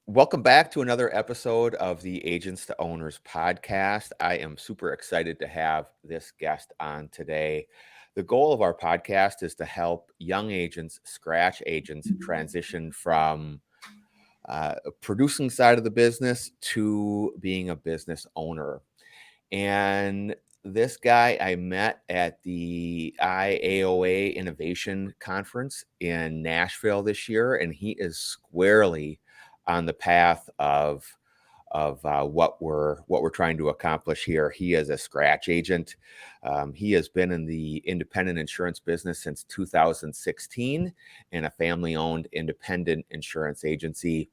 Welcome back to another episode of the Agents to Owners podcast. I am super excited to have this guest on today. The goal of our podcast is to help young agents, scratch agents, transition from producing side of the business to being a business owner. And this guy I met at the IAOA Innovation Conference in Nashville this year, and he is squarely on the path of what we're trying to accomplish here. He is a scratch agent. He has been in the independent insurance business since 2016 in a family-owned independent insurance agency.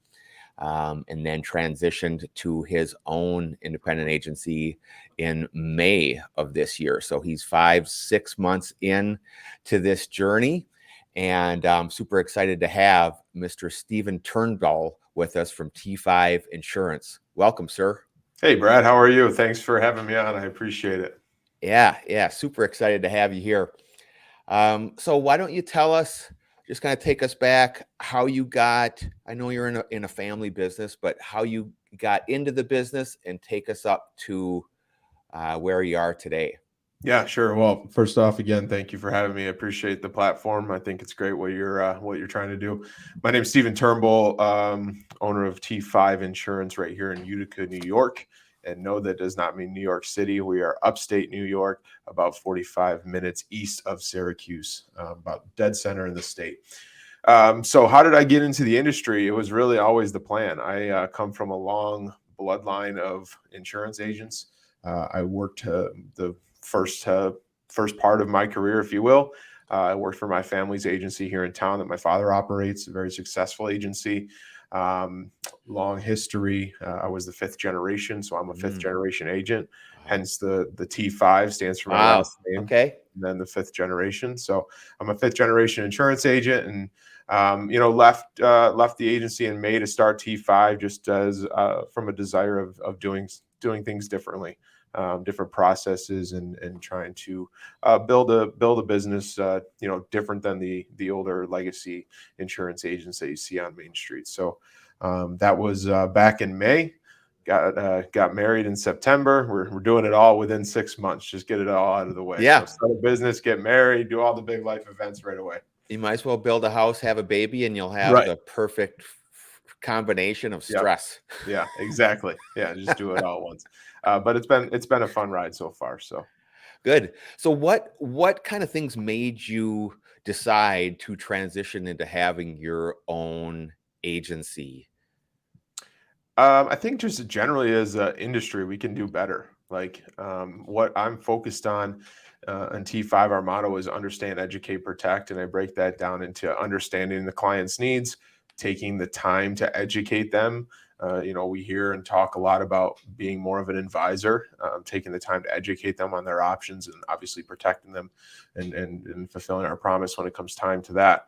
And then transitioned to his own independent agency in May of this year. So he's 5-6 months in to this journey, and I'm super excited to have Mr. Stephen Turnbull with us from T5 Insurance. Welcome, sir. Hey, Brad, how are you? Thanks for having me on. I appreciate it. Yeah, super excited to have you here. So why don't you tell us, just kind of take us back, how you got, I know you're in a family business, but how you got into the business and take us up to where you are today. Yeah, sure. Well, first off, again, thank you for having me. I appreciate the platform. I think it's great what you're trying to do. My name is Stephen Turnbull, owner of T5 Insurance right here in Utica, New York. And no, that does not mean New York City. We are upstate New York, about 45 minutes east of Syracuse, about dead center in the state. So how did I get into the industry? It was really always the plan. I come from a long bloodline of insurance agents. I worked the first part of my career, if you will. I worked for my family's agency here in town that my father operates, a very successful agency. Long history. I was the fifth generation, so I'm a fifth generation agent. Hence the T5 stands for my last name. Okay. And then the fifth generation. So I'm a fifth generation insurance agent, and left the agency in May to start T5 just as from a desire of doing things differently. Different processes and trying to build a business different than the older legacy insurance agents that you see on Main Street. So that was back in May. Got married in September. We're doing it all within 6 months. Just get it all out of the way. Yeah. So start a business, get married, do all the big life events right away. You might as well build a house, have a baby, and you'll have Right. the perfect combination of stress. Yeah, exactly. Yeah, just do it all at once. But it's been a fun ride so far. So good. So what kind of things made you decide to transition into having your own agency? I think just generally as an industry, we can do better. Like what I'm focused on T5, our motto is understand, educate, protect. And I break that down into understanding the client's needs, taking the time to educate them. We hear and talk a lot about being more of an advisor, taking the time to educate them on their options and obviously protecting them and fulfilling our promise when it comes time to that.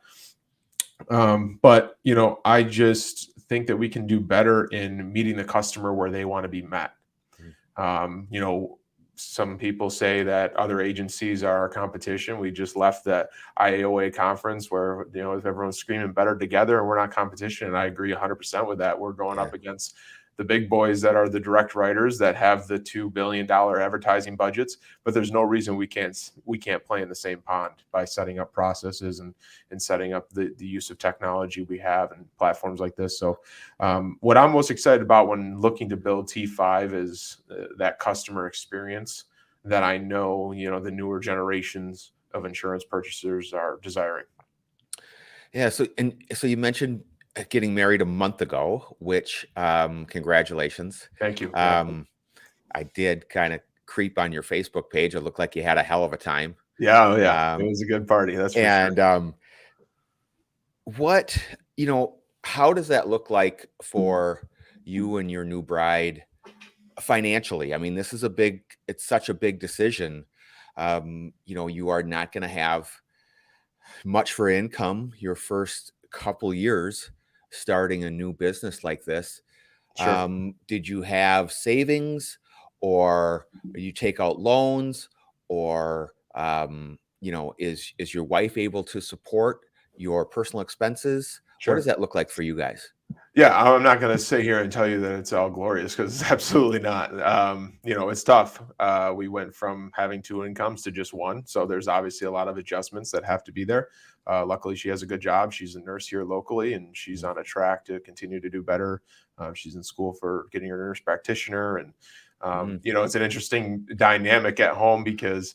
But I just think that we can do better in meeting the customer where they want to be met. Some people say that other agencies are our competition. We just left that IAOA conference where, everyone's screaming better together and we're not competition. And I agree 100% with that. We're going up against the big boys that are the direct writers that have the $2 billion advertising budgets, but there's no reason we can't play in the same pond by setting up processes and setting up the use of technology we have and platforms like this. So what I'm most excited about when looking to build T5 is that customer experience that I know, the newer generations of insurance purchasers are desiring. Yeah. So you mentioned getting married a month ago, which congratulations. Thank you. I did kind of creep on your Facebook page. It looked like you had a hell of a time. Yeah. It was a good party. That's for sure. What, how does that look like for you and your new bride financially? I mean, it's such a big decision. You are not going to have much for income your first couple years starting a new business like this. Sure. Did you have savings, or you take out loans, or is your wife able to support your personal expenses? Sure. What does that look like for you guys? Yeah, I'm not going to sit here and tell you that it's all glorious because it's absolutely not. It's tough. We went from having two incomes to just one, so there's obviously a lot of adjustments that have to be there. Luckily, she has a good job. She's a nurse here locally, and she's Mm, on a track to continue to do better. She's in school for getting her nurse practitioner, and mm, it's an interesting dynamic at home because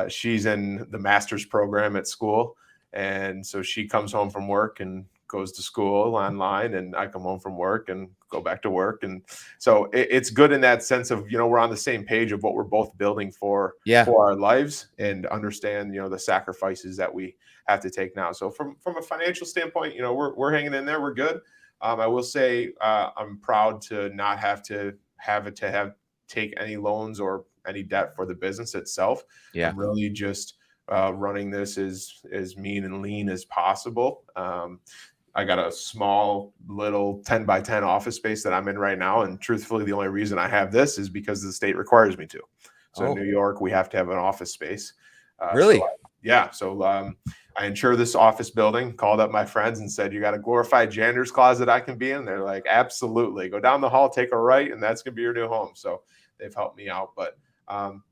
she's in the master's program at school, and so she comes home from work and goes to school online, and I come home from work and go back to work. And so it's good in that sense of, we're on the same page of what we're both building yeah, for our lives, and understand, the sacrifices that we have to take now. So from a financial standpoint, we're hanging in there. We're good. I will say I'm proud to not have take any loans or any debt for the business itself. yeah. I'm really just running this as mean and lean as possible. I got a small little 10 by 10 office space that I'm in right now. And truthfully, the only reason I have this is because the state requires me to. So in New Oh, York, we have to have an office space. really? Yeah. So I insure this office building, called up my friends and said, "You got a glorified janitor's closet I can be in?" They're like, "Absolutely. Go down the hall, take a right, and that's going to be your new home." So they've helped me out. But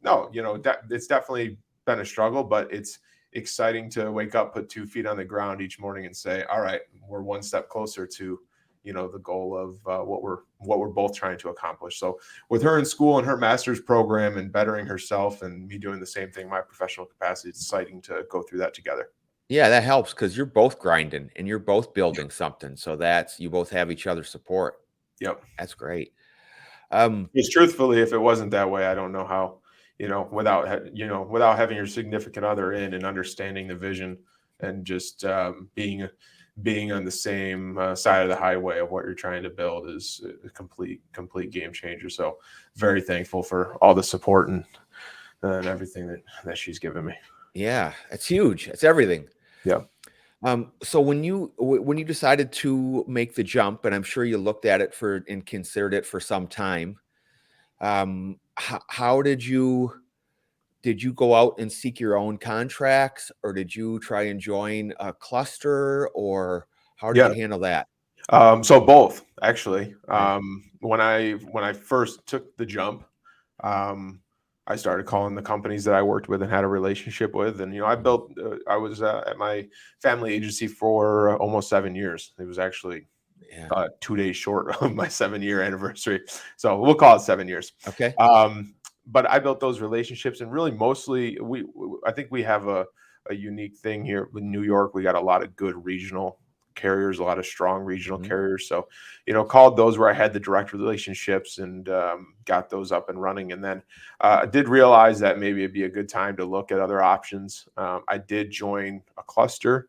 no, it's definitely been a struggle, but it's exciting to wake up, put 2 feet on the ground each morning and say, all right, we're one step closer to, the goal of what we're both trying to accomplish. So with her in school and her master's program and bettering herself, and me doing the same thing in my professional capacity, it's exciting to go through that together. Yeah, that helps because you're both grinding and you're both building something. So that's you both have each other's support. Yep. That's great. Um, Because truthfully, if it wasn't that way, I don't know how, without having your significant other in and understanding the vision, and just being on the same side of the highway of what you're trying to build, is a complete game changer. So very thankful for all the support and everything that she's given me. yeah, it's huge. It's everything. Yeah. So when you decided to make the jump, and I'm sure you looked at it for and considered it for some time, how did you go out and seek your own contracts, or did you try and join a cluster, or how did Yeah. you handle that? So both actually. Okay. When I first took the jump, um, I started calling the companies that I worked with and had a relationship with, and I Mhm. built. I was at my family agency for almost 7 years. It was actually Yeah. 2 days short of my 7 year anniversary, so we'll call it 7 years. Okay. Um, but I built those relationships, and really mostly I think we have a unique thing here in New York. We got a lot of good regional carriers, a lot of strong regional Mhm. carriers. So, called those where I had the direct relationships, and got those up and running. And then I did realize that maybe it'd be a good time to look at other options. I did join a cluster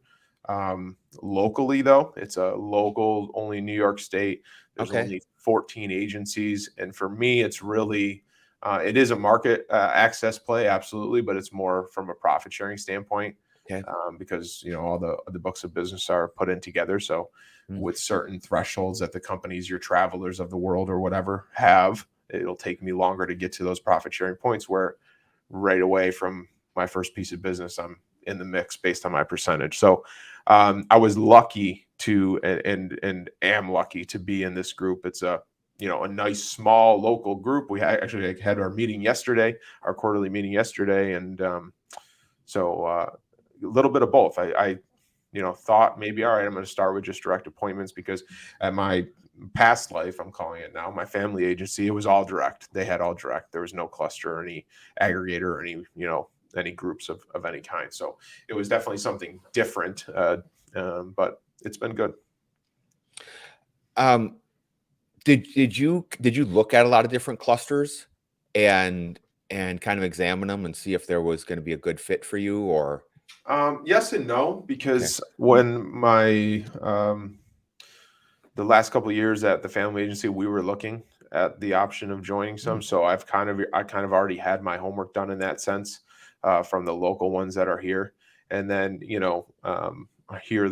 locally, though. It's a local, only New York State. There's Okay. only 14 agencies. And for me, it's really, it is a market access play, absolutely, but it's more from a profit sharing standpoint, Okay. because all the books of business are put in together. So Mm. with certain thresholds that the companies, your travelers of the world or whatever, have, it'll take me longer to get to those profit sharing points, where right away from my first piece of business, I'm in the mix based on my percentage. So I was lucky to, and am lucky to be in this group. It's a nice small local group. We actually had our meeting yesterday, our quarterly meeting yesterday, and so a little bit of both. I thought maybe, all right, I'm going to start with just direct appointments, because at my past life, I'm calling it now, my family agency, it was all direct. They had all direct. There was no cluster or any aggregator or any groups of any kind. So it was definitely something different, but it's been good. Um, did you look at a lot of different clusters and kind of examine them and see if there was going to be a good fit for you or Yes and no, okay. because when the last couple of years at the family agency, we were looking at the option of joining some. Mm, So I kind of already had my homework done in that sense, from the local ones that are here. And then, I hear,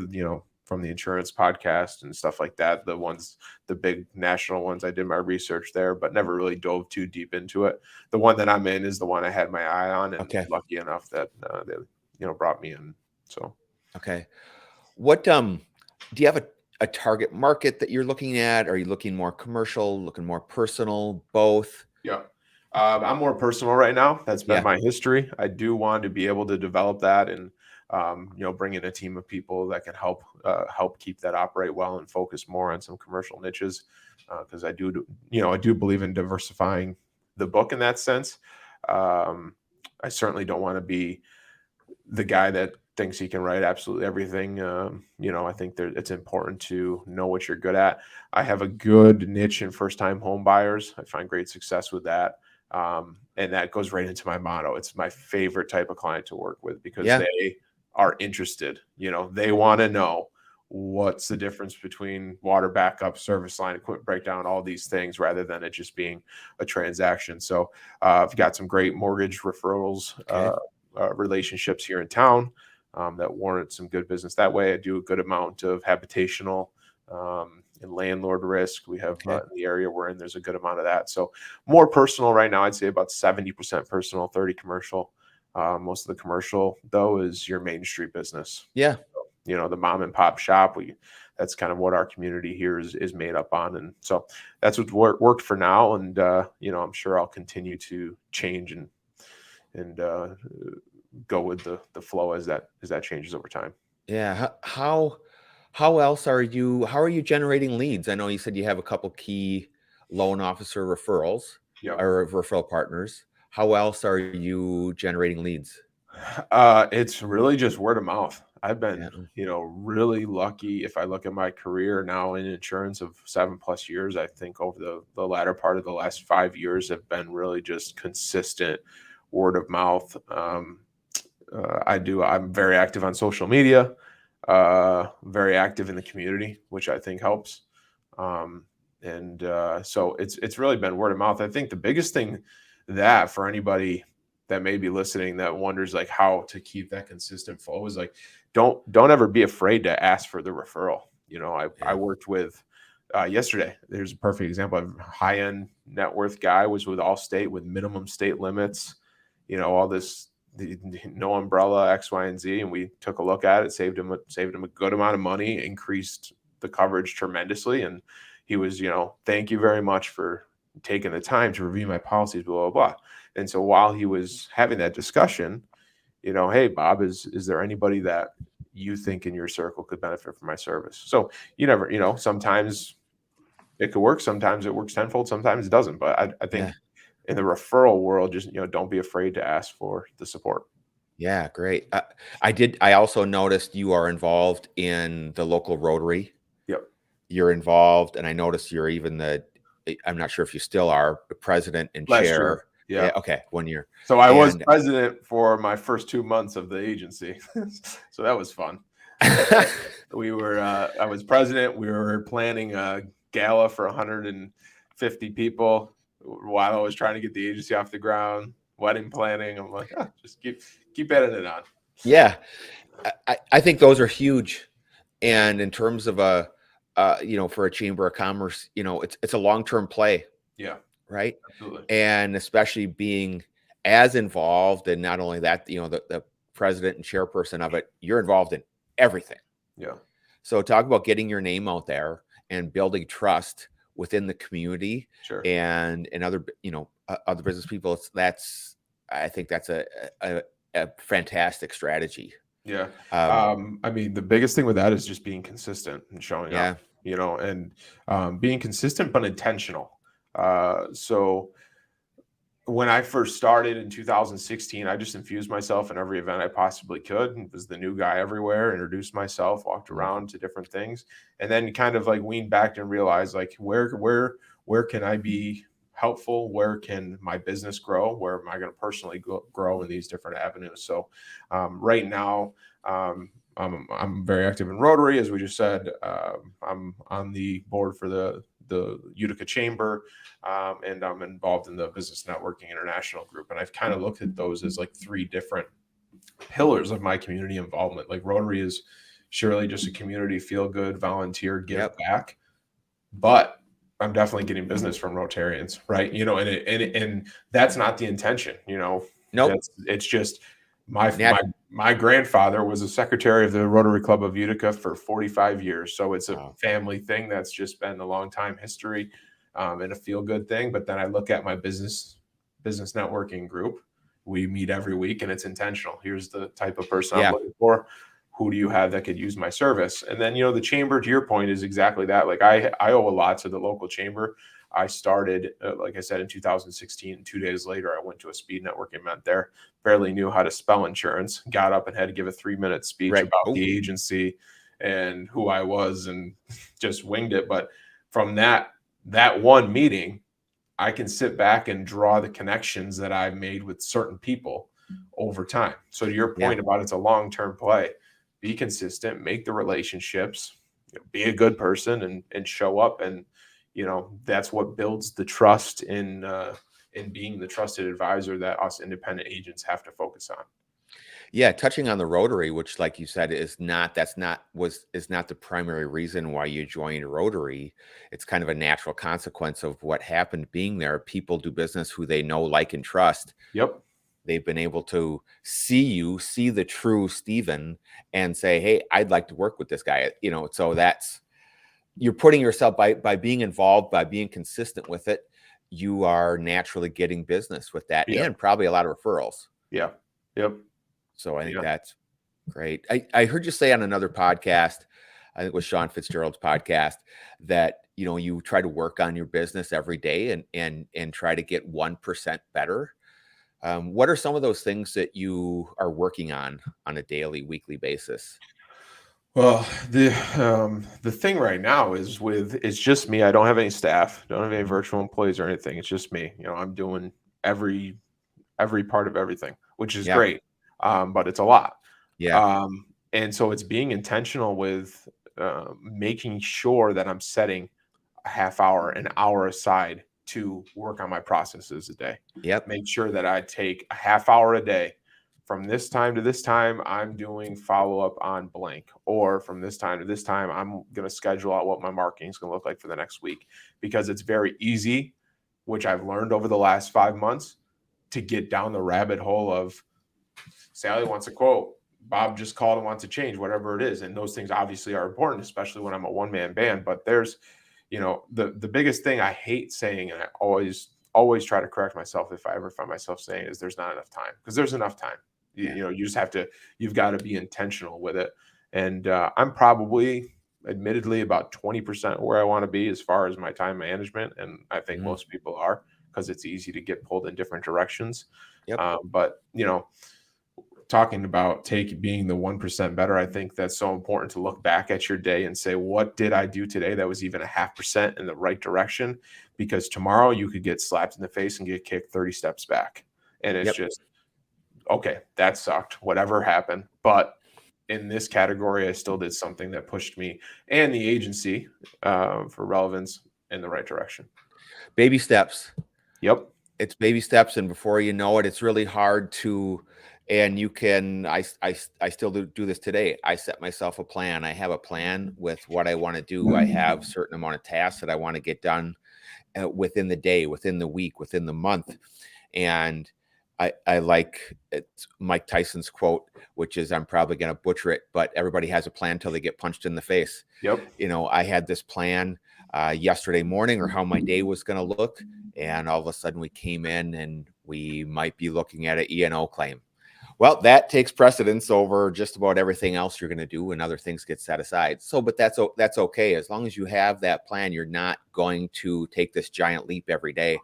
from the insurance podcast and stuff like that, the big national ones, I did my research there, but never really dove too deep into it. The one that I'm in is the one I had my eye on, and okay. lucky enough that they, brought me in. So Okay. What do you have a target market that you're looking at? Are you looking more commercial, looking more personal, both? Yeah. I'm more personal right now. That's been Yeah. my history. I do want to be able to develop that and bring in a team of people that can help keep that operate well and focus more on some commercial niches because I do believe in diversifying the book in that sense. Um, I certainly don't want to be the guy that thinks he can write absolutely everything. I think it's important to know what you're good at. I have a good niche in first time home buyers. I find great success with that. And that goes right into my motto. It's my favorite type of client to work with because Yeah. they are interested. They want to know what's the difference between water backup, service line, equipment breakdown, all these things, rather than it just being a transaction. So I've got some great mortgage referrals Okay. relationships here in town that warrant some good business that way. I do a good amount of habitational and landlord risk. We have Okay. in the area we're in, there's a good amount of that. So more personal right now, I'd say about 70% personal, 30 commercial. Most of the commercial, though, is your Main Street business. Yeah. The mom and pop shop. That's kind of what our community here is made up on. And so that's what's worked for now. And, I'm sure I'll continue to change and go with the flow as that changes over time. Yeah. How else are you how are you generating leads? I know you said you have a couple key loan officer referrals Yeah. or referral partners. How else are you generating leads? It's really just word of mouth. I've Yeah. been, really lucky. If I look at my career now in insurance of 7+ years, I think over the latter part of the last 5 years have been really just consistent word of mouth. I'm very active on social media, very active in the community, which I think helps. So it's really been word of mouth. I think the biggest thing that for anybody that may be listening that wonders like how to keep that consistent flow is like don't ever be afraid to ask for the referral. I Yeah. worked with yesterday. There's a perfect example of high end net worth guy was with Allstate with minimum state limits. All this no umbrella X, Y, and Z, and we took a look at it, saved him a good amount of money, increased the coverage tremendously, and he was, thank you very much for taking the time to review my policies, blah blah blah. And so while he was having that discussion, hey Bob, is there anybody that you think in your circle could benefit from my service? So you never, sometimes it could work, sometimes it works tenfold, sometimes it doesn't. But I Yeah. think in the referral world, just don't be afraid to ask for the support. Yeah, great. I also noticed you are involved in the local Rotary. Yep. You're involved, and I noticed you're even I'm not sure if you still are, the president and Last year. chair. Yeah. Yeah, okay, 1 year. So I was And president for my first 2 months of the agency. So that was fun. I was president. We were planning a gala for 150 people while I was trying to get the agency off the ground, wedding planning. I'm like, just keep editing it on. yeah, I think those are huge. And in terms of for a chamber of commerce, it's a long-term play, Yeah, right? absolutely. And especially being as involved, and not only that, the president and chairperson of it, you're involved in everything. Yeah, So talk about getting your name out there and building trust within the community sure. and other, other business people. I think that's a fantastic strategy. Yeah. Um, I mean, the biggest thing with that is just being consistent and showing up, yeah, and being consistent but intentional. So when I first started in 2016, I just infused myself in every event I possibly could and was the new guy everywhere, introduced myself, walked mm, around to different things, and then kind of like weaned back and realized like where can I be helpful? Where can my business grow? Where am I going to personally grow in these different avenues? So right now, I'm very active in Rotary, as we just said. I'm on the board for the Utica Chamber, and I'm involved in the Business Networking International Group. And I've kind of looked at those as like three different pillars of my community involvement. Like Rotary is surely just a community feel good, volunteer, give yep, back, but I'm definitely getting business from Rotarians, right? And that's not the intention. nope, It's just My grandfather was a secretary of the Rotary Club of Utica for 45 years. So it's a Wow. family thing that's just been a long time history, and a feel good thing. But then I look at my business networking group. We meet every week and it's intentional. Here's the type of person I'm Yeah. looking for. Who do you have that could use my service? And then, the chamber, to your point, is exactly that. Like I owe a lot to the local chamber. I started, like I said, in 2016. 2 days later, I went to a speed networking event there. Barely knew how to spell insurance. Got up and had to give a 3-minute speech Right. about Oh, the agency and who I was, and just winged it. But from that one meeting, I can sit back and draw the connections that I've made with certain people over time. So to your yeah. point about it's a long-term play, be consistent, make the relationships, be a good person, and show up. And that's what builds the trust in being the trusted advisor that us independent agents have to focus on. Yeah, touching on the Rotary, which, like you said, is not the primary reason why you joined Rotary. It's kind of a natural consequence of what happened being there. People do business who they know, like, and trust. Yep. They've been able to see the true Stephen and say, "Hey, I'd like to work with this guy." So that's you're putting yourself by being involved, by being consistent with it, you are naturally getting business with that Yep. and probably a lot of referrals. Yeah. Yep. So I think Yeah. that's great. I heard you say on another podcast, I think it was Sean Fitzgerald's podcast, that you try to work on your business every day and try to get 1% better. What are some of those things that you are working on a daily, weekly basis? Well, the thing right now is it's just me. I don't have any staff, don't have any virtual employees or anything. It's just me. I'm doing every every part of everything, which is Yeah, great. But it's a lot. yeah, And so it's being intentional with making sure that I'm setting a half hour, an hour aside to work on my processes a day. yep, Make sure that I take a half hour a day. From this time to this time, I'm doing follow up on blank. Or from this time to this time, I'm going to schedule out what my marketing is going to look like for the next week, because it's very easy, which I've learned over the last 5 months, to get down the rabbit hole of Sally wants a quote. Bob just called and wants to change, whatever it is. And those things obviously are important, especially when I'm a one-man band. But there's, the biggest thing I hate saying, and I always try to correct myself if I ever find myself saying, is there's not enough time, because there's enough time. yeah, You just have to, you've got to be intentional with it. And I'm probably, admittedly, about 20% where I want to be as far as my time management. And I think mhm, most people are, because it's easy to get pulled in different directions. yep, But talking about being the 1% better, I think that's so important to look back at your day and say, what did I do today that was even a 0.5% in the right direction? Because tomorrow you could get slapped in the face and get kicked 30 steps back. And it's yep. just, okay, that sucked, whatever happened. But in this category, I still did something that pushed me and the agency, for relevance, in the right direction. Baby steps. Yep. It's baby steps, and before you know it, it's really hard to. And you can. I still do this today. I set myself a plan. I have a plan with what I want to do. I have a certain amount of tasks that I want to get done within the day, within the week, within the month. And I like it's Mike Tyson's quote, which is, I'm probably going to butcher it, but everybody has a plan till they get punched in the face. Yep. I had this plan yesterday morning, or how my day was going to look, and all of a sudden we came in and we might be looking at an E&O claim. Well, that takes precedence over just about everything else you're going to do, and other things get set aside. But that's okay. As long as you have that plan, you're not going to take this giant leap every day,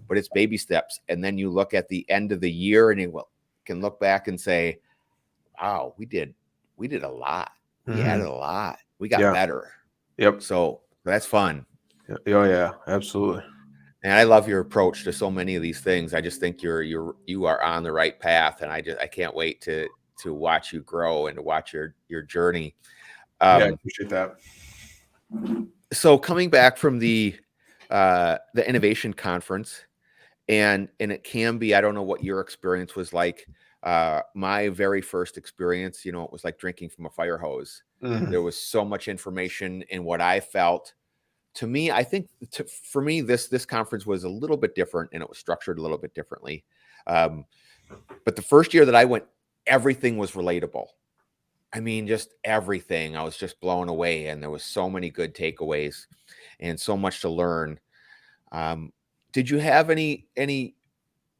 but it's baby steps. And then you look at the end of the year and you can look back and say, wow, we did a lot. We added Mm-hmm. a lot. We got Yeah. better. Yep. So that's fun. Oh yeah, absolutely. And I love your approach to so many of these things. I just think you are on the right path, and I can't wait to watch you grow and to watch your journey. Yeah, I Um, appreciate that. so coming back from the innovation conference, and it can be, I don't know what your experience was like. My very first experience, it was like drinking from a fire hose. Mhm. There was so much information, and what I felt, to me, I think for me, this conference was a little bit different, and it was structured a little bit differently. Um, but the first year that I went everything was relatable. I mean, just everything. I was just blown away, and there was so many good takeaways and so much to learn. Um, did you have any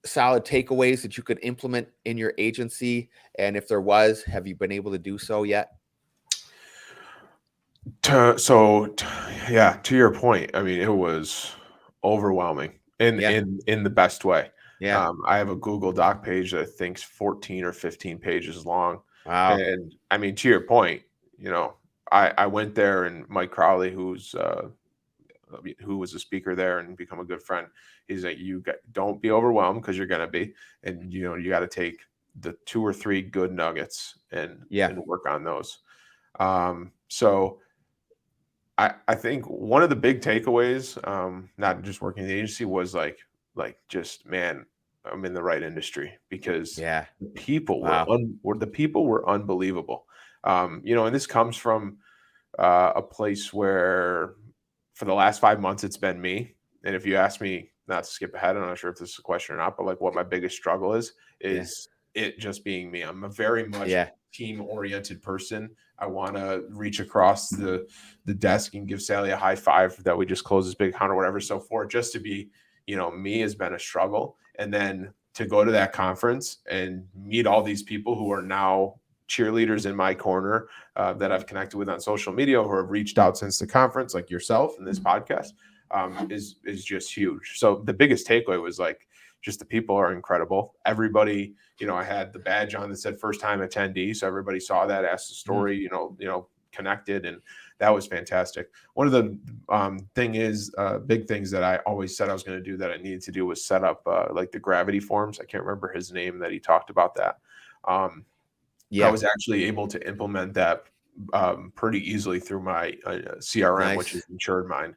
solid takeaways that you could implement in your agency? And if there was, have you been able to do so yet? To so t Yeah, to your point, I mean, it was overwhelming Yeah. in the best way. Yeah. I have a Google Doc page that I think's 14 or 15 pages long, Wow. and, I mean, to your point, you know, I went there and Mike Crowley, who was a speaker there and become a good friend, he's like, don't be overwhelmed because you're gonna be, and, you know, you gotta take the 2 or 3 good nuggets Yeah. and work on those. So I think one of the big takeaways, not just working in the agency, was just man, I'm in the right industry because Yeah. Wow. the people were unbelievable. You know, and this comes from a place where for the last 5 months it's been me. And if you ask me, not to skip ahead, I'm not sure if this is a question or not, but like what my biggest struggle Yeah. is it just being me. I'm a very much Yeah. team oriented person. I want to reach across the desk and give Sally a high five that we just closed this big account or whatever. So for it just to be, you know, me has been a struggle. And then to go to that conference and meet all these people who are now cheerleaders in my corner, that I've connected with on social media who have reached out since the conference, like yourself and this podcast, is just huge. So the biggest takeaway was like just the people are incredible. Everybody, you know, I had the badge on that said first time attendee, so everybody saw that, asked the Mhm. story, connected, and that was fantastic. One of the big things that I always said I was going to do that I needed to do was set up like the gravity forms. I can't remember his name that he talked about that. Um, I Yeah. was actually able to implement that pretty easily through my CRM, which is Nice. Insured Mind.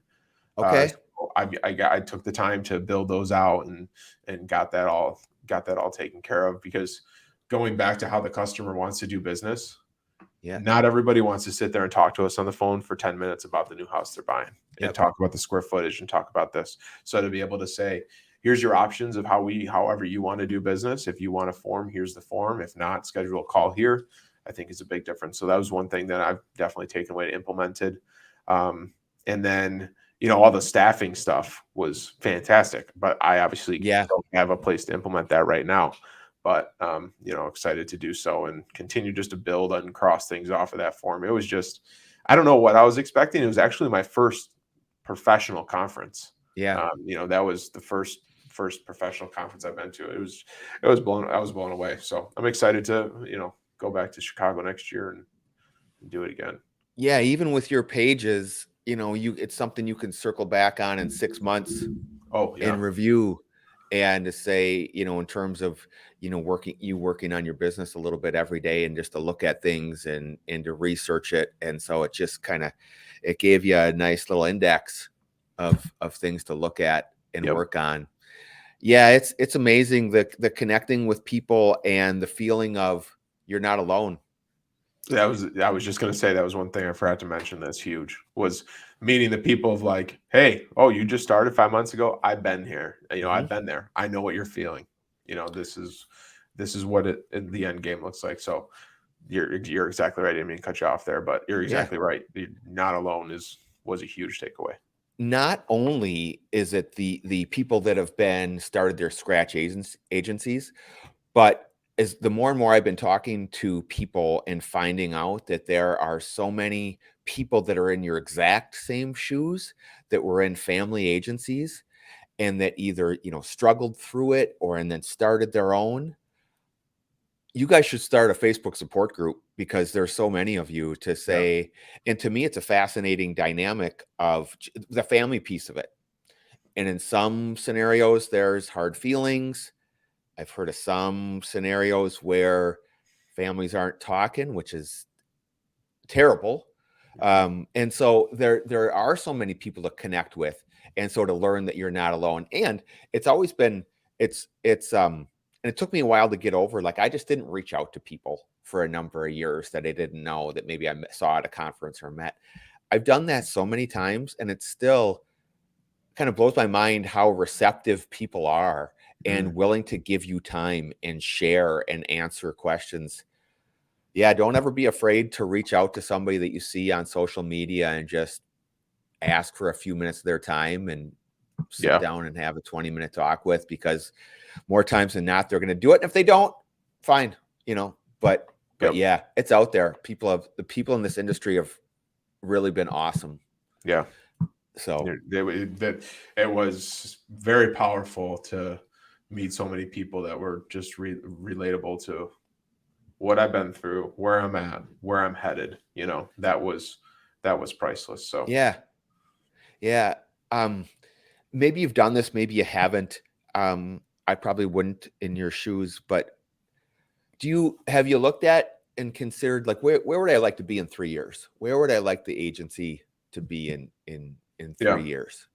Okay. So I took the time to build those out and got that all taken care of because going back to how the customer wants to do business, Yeah. not everybody wants to sit there and talk to us on the phone for 10 minutes about the new house they're buying and Yep. talk about the square footage and talk about this. So to be able to say, here's your options of however you want to do business. If you want a form, here's the form. If not, schedule a call here. I think is a big difference. So that was one thing that I've definitely taken away and implemented. And then, you know, all the staffing stuff was fantastic, but I obviously Yeah. don't have a place to implement that right now. But excited to do so and continue just to build and cross things off of that form. It was just, I don't know what I was expecting. It was actually my first professional conference. Yeah. That was the first professional conference I've been to. I was blown away. So I'm excited to, go back to Chicago next year and do it again. Yeah. Even with your pages, it's something you can circle back on in 6 months Oh and yeah. review and to say, in terms of, working on your business a little bit every day and just to look at things and to research it. And so it just it gave you a nice little index of things to look at and Yep. work on. Yeah, it's amazing the connecting with people and the feeling of you're not alone. I was just gonna say that was one thing I forgot to mention that's huge was meeting the people of like, hey, oh, you just started 5 months ago. I've been here. Mhm. I've been there. I know what you're feeling. This is what the end game looks like. So you're exactly right. I didn't mean to cut you off there, but you're Yeah. exactly right. You're not alone was a huge takeaway. Not only is it the people that have been started their scratch agencies, but as the more and more I've been talking to people and finding out that there are so many people that are in your exact same shoes that were in family agencies and that either, struggled through it or and then started their own. You guys should start a Facebook support group because there's so many of you to Yeah. say, and to me, it's a fascinating dynamic of the family piece of it. And in some scenarios, there's hard feelings. I've heard of some scenarios where families aren't talking, which is terrible. Mhm. And so there are so many people to connect with, and so to learn that you're not alone. And it's always been and it took me a while to get over. Like I just didn't reach out to people for a number of years that I didn't know that maybe saw at a conference or met. I've done that so many times, and it's still kind of blows my mind how receptive people are and willing to give you time and share and answer questions. Yeah, don't ever be afraid to reach out to somebody that you see on social media and just ask for a few minutes of their time and sit Yeah. down and have a 20-minute talk with, because more times than not, they're going to do it. And if they don't, fine, but Yep. yeah, it's out there. The people in this industry have really been awesome. Yeah. So it was very powerful to meet so many people that were just relatable to what I've been through, where I'm at, where I'm headed. That was priceless. So yeah. Maybe you've done this, maybe you haven't. I probably wouldn't in your shoes, but have you looked at and considered, like, where would I like to be in 3 years? Where would I like the agency to be in 3 yeah. years?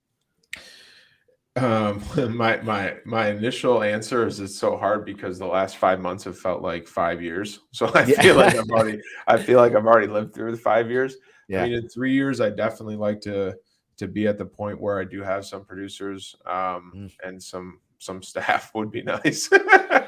My initial answer is it's so hard because the last 5 months have felt like 5 years. So I Yeah. feel like I've already lived through the 5 years. I Yeah. mean, in 3 years, I definitely like to be at the point where I do have some producers, Mm. and some staff would be nice.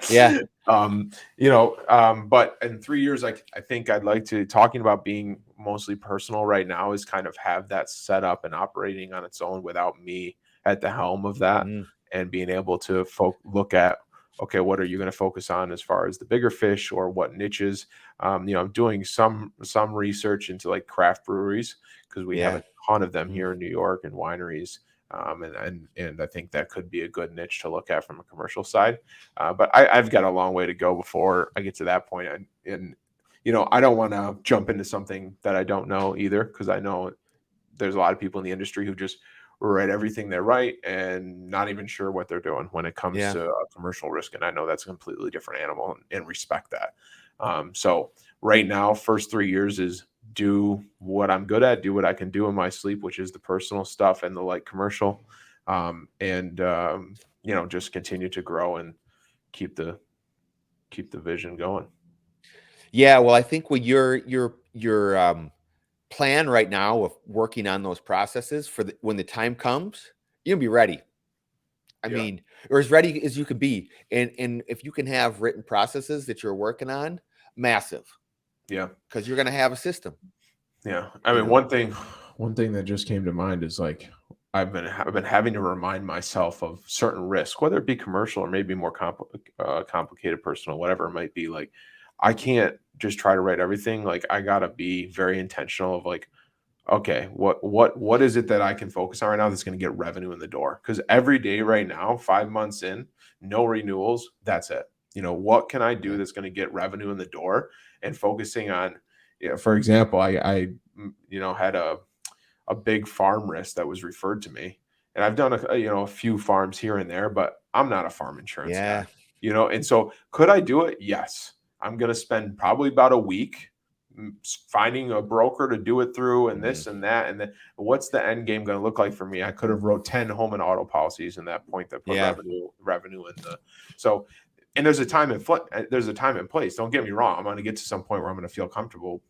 Yeah. But in 3 years, I think I'd like to, talking about being mostly personal right now, is kind of have that set up and operating on its own without me at the helm of that, Mm. and being able to look at, okay, what are you going to focus on as far as the bigger fish, or what niches? I'm doing some research into like craft breweries, because we have Yeah. a ton of them Mm. here in New York, and wineries. And I think that could be a good niche to look at from a commercial side. But I've got a long way to go before I get to that point. And I don't want to jump into something that I don't know either, because I know there's a lot of people in the industry who just write everything they write and not even sure what they're doing when it comes Yeah. to a commercial risk. And I know that's a completely different animal, and respect that. So right now, first 3 years is do what I'm good at, do what I can do in my sleep, which is the personal stuff and the light commercial. Just continue to grow and keep the vision going. Yeah. Well, I think with your plan right now of working on those processes for when the time comes, you'll be ready. I Yeah. mean, or as ready as you can be. And if you can have written processes that you're working on, massive, Yeah. because you're going to have a system. Yeah. I mean, one thing that just came to mind is, like, I've been having to remind myself of certain risks, whether it be commercial or maybe more complicated personal, whatever it might be. Like, I can't just try to write everything. Like, I gotta be very intentional of, like, okay, what is it that I can focus on right now that's going to get revenue in the door? Because every day right now, 5 months in, no renewals. That's it. What can I do Yeah. that's going to get revenue in the door? And focusing on, for example, I had a big farm risk that was referred to me, and I've done a few farms here and there, but I'm not a farm insurance guy. Yeah. And so could I do it? Yes. I'm going to spend probably about a week finding a broker to do it through, and this and that, and then what's the end game going to look like for me? I could have wrote 10 home and auto policies in that point that put Yeah. revenue in the so. And there's a time and place. Don't get me wrong. I'm going to get to some point where I'm going to feel comfortable.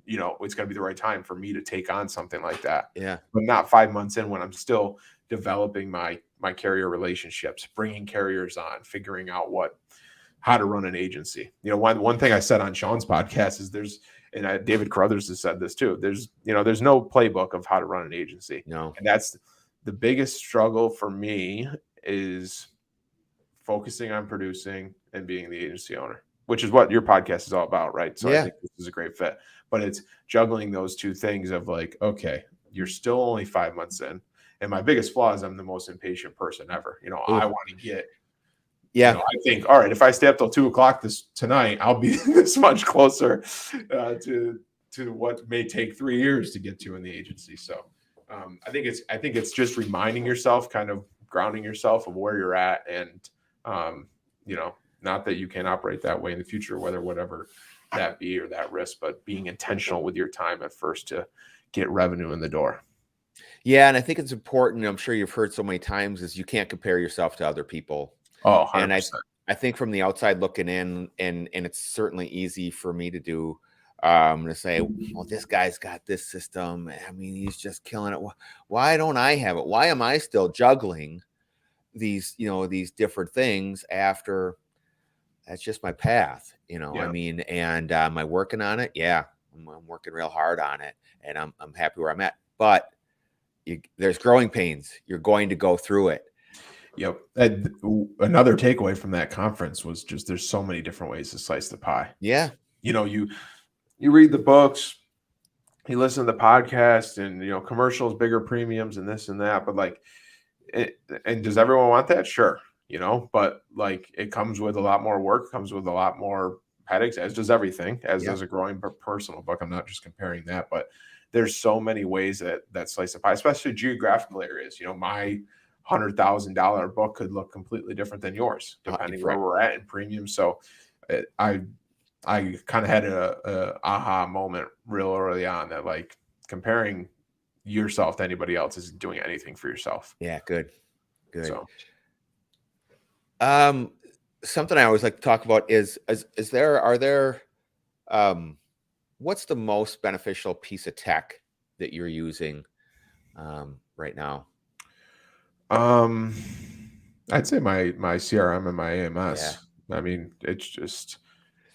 It's going to be the right time for me to take on something like that. Yeah. But not 5 months in, when I'm still developing my carrier relationships, bringing carriers on, figuring out how to run an agency. One thing I said on Sean's podcast is David Carruthers has said this too. There's no playbook of how to run an agency. No. And that's the biggest struggle for me, is focusing on producing and being the agency owner, which is what your podcast is all about, right? So I think this is a great fit, but it's juggling those two things of, like, okay, you're still only 5 months in. And my biggest flaw is I'm the most impatient person ever. I want to get, I think, all right, if I stay up till 2:00 tonight, I'll be this much closer to what may take 3 years to get to in the agency. So I think it's just reminding yourself, kind of grounding yourself of where you're at, and not that you can operate that way in the future, whatever that be, or that risk, but being intentional with your time at first to get revenue in the door. Yeah. And I think it's important, I'm sure you've heard so many times, is you can't compare yourself to other people. Oh, 100%. And I think from the outside looking in, and it's certainly easy for me to do, to say, well, this guy's got this system. I mean, he's just killing it. Why don't I have it? Why am I still juggling these, these different things after. That's just my path, I Yeah. mean, and am I working on it? Yeah, I'm working real hard on it, and I'm happy where I'm at. But there's growing pains. You're going to go through it. Yep. And another takeaway from that conference was just there's so many different ways to slice the pie. Yeah, You read the books, you listen to the podcast, and commercials, bigger premiums, and this and that. But like, and does everyone want that? Sure, but like it comes with a lot more work, comes with a lot more headaches, as does everything, as yeah, does a growing personal book. I'm not just comparing that, but there's so many ways that slice of pie, especially geographical areas. My $100,000 book could look completely different than yours, depending where right. we're at in premium. So I kind of had a aha moment real early on that like comparing yourself to anybody else isn't doing anything for yourself. Yeah, good, good. So Um, Something I always like to talk about is there are there what's the most beneficial piece of tech that you're using right now? Um, I'd say my CRM and my Yeah. AMS. I mean, it's just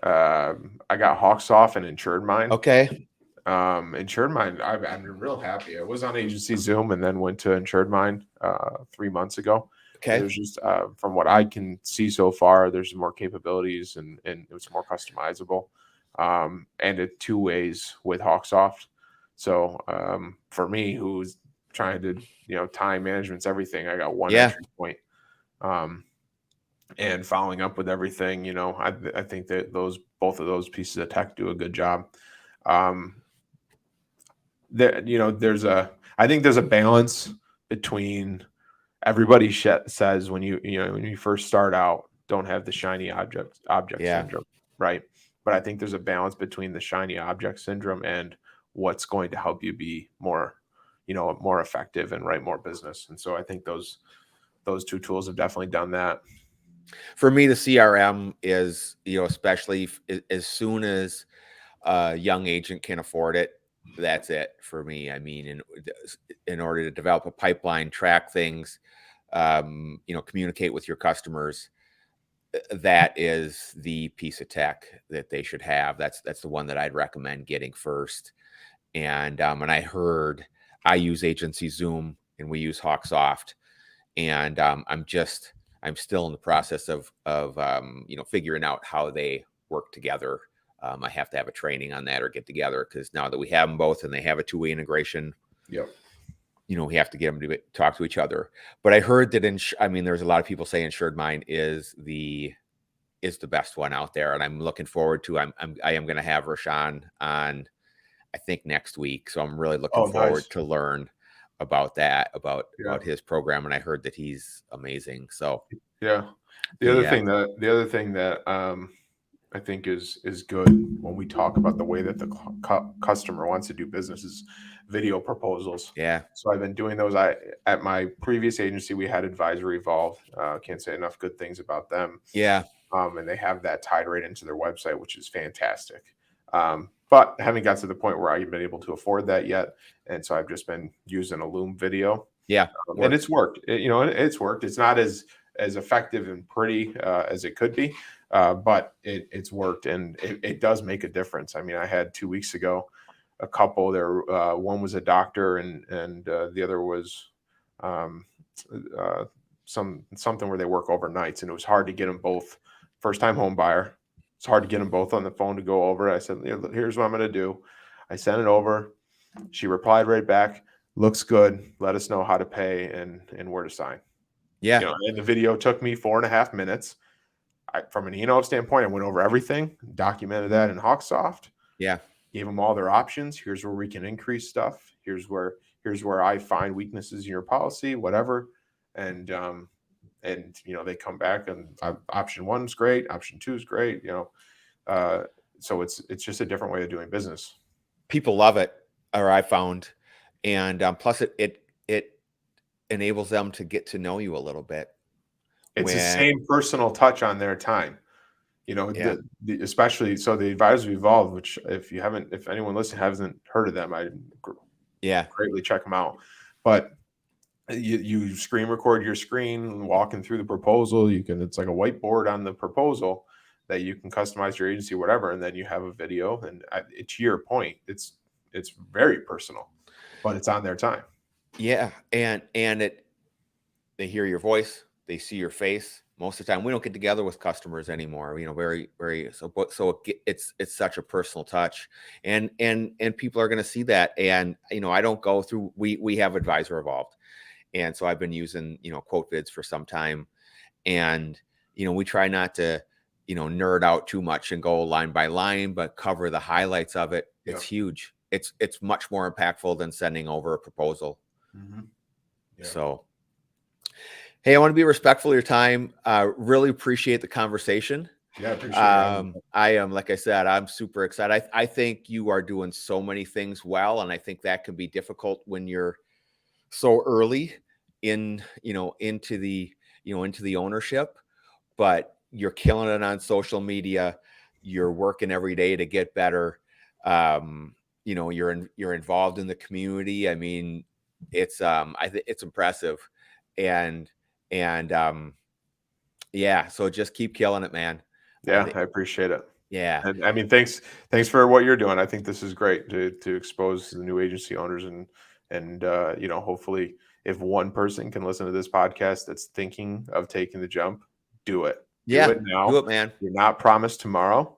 I got Hawks off and insured mine. Okay. Insured mine. I'm real happy. I was on agency Zoom and then went to insured mine 3 months ago. And Okay. there's just from what I can see so far, there's more capabilities and it's more customizable. And it two ways with Hawksoft. So for me, who's trying to time management's everything, I got one Yeah. entry point. Um, and following up with everything, I think that both of those pieces of tech do a good job. Um, I think there's a balance between everybody says when you first start out, don't have the shiny object Yeah. syndrome, right? But I think there's a balance between the shiny object syndrome and what's going to help you be more effective and write more business. And so I think those two tools have definitely done that. For me, the CRM is, especially as soon as a young agent can afford it, that's it for me. I mean, in order to develop a pipeline, track things, communicate with your customers, that is the piece of tech that they should have. That's the one that I'd recommend getting first. And I heard I use Agency Zoom and we use Hawksoft, and I'm still in the process of figuring out how they work together. I have to have a training on that or get together, because now that we have them both and they have a two-way integration, Yep. we have to get them to talk to each other. But I heard that there's a lot of people say Insured Mind is the best one out there, and I'm looking forward to. I am going to have Rashawn on, I think, next week, so I'm really looking Oh, nice. forward to learn about that, about Yeah. his program, and I heard that he's amazing. So Yeah. The other yeah, thing that I think is good when we talk about the way that the customer wants to do business is video proposals. yeah, So I've been doing those. At my previous agency, we had Advisory Evolve. Can't say enough good things about them. yeah, And they have that tied right into their website, which is fantastic. But I haven't got to the point where I've been able to afford that yet, and so I've just been using a Loom video, yeah. and it's Works. worked. It's worked. It's not as effective and pretty as it could be, but it's worked, and it does make a difference. I mean, I had 2 weeks ago a couple there. One was a doctor, and the other was um, something where they work overnights, and it was hard to get them both. First time home buyer. It's hard to get them both on the phone to go over. I said, "Here's what I'm going to do." I sent it over. She replied right back. Looks good. Let us know how to pay and where to sign. Yeah, And the video took me 4.5 minutes. From an E&O standpoint, I went over everything, documented that in Hawksoft, yeah, gave them all their options. Here's where we can increase stuff. Here's where I find weaknesses in your policy, whatever. And they come back and option one's great, option two is great. So it's just a different way of doing business. people love it, or I found, and plus it enables them to get to know you a little bit. It's the When same personal touch on their time. Yeah, Especially so the Advisory Evolved, which if anyone listening hasn't heard of them, I yeah, greatly check them out. But You screen record your screen walking through the proposal. It's like a whiteboard on the proposal that you can customize your agency, whatever, and then you have a video. And to your point, it's very personal, but it's on their time. Yeah, and they hear your voice, they see your face. Most of the time, we don't get together with customers anymore. Very it's such a personal touch, and people are going to see that. And I don't go through. We have Advisor Evolved, and so I've been using quote vids for some time, and we try not to nerd out too much and go line by line, but cover the highlights of it. Yeah. It's huge. It's much more impactful than sending over a proposal. Mm-hmm. Yeah. So, hey, I want to be respectful of your time. Really appreciate the conversation. Yeah, I appreciate it. I am, like I said, I'm super excited. I think you are doing so many things well, and I think that can be difficult when you're so early into the ownership. But you're killing it on social media. You're working every day to get better. You're involved in the community. I mean, it's I think it's impressive, and yeah. So just keep killing it, man. Yeah, I appreciate it. Yeah. And I mean, thanks for what you're doing. I think this is great to expose the new agency owners, and hopefully if one person can listen to this podcast that's thinking of taking the jump, do it. Yeah, Do it now. do it, man. You're not promised tomorrow,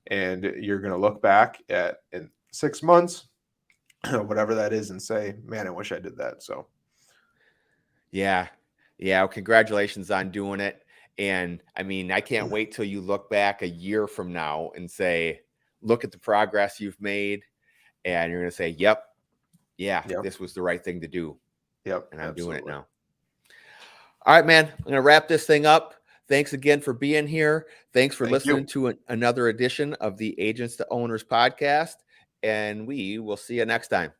and you're going to look back in 6 months, whatever that is, and say, "Man, I wish I did that." So, yeah. Well, congratulations on doing it. And I mean, I can't wait till you look back a year from now and say, look at the progress you've made. And you're going to say, yep, this was the right thing to do. Yep. And I'm doing it now. All right, man. I'm going to wrap this thing up. Thanks again for being here. Thanks for listening to another edition of the Agents to Owners podcast. And we will see you next time.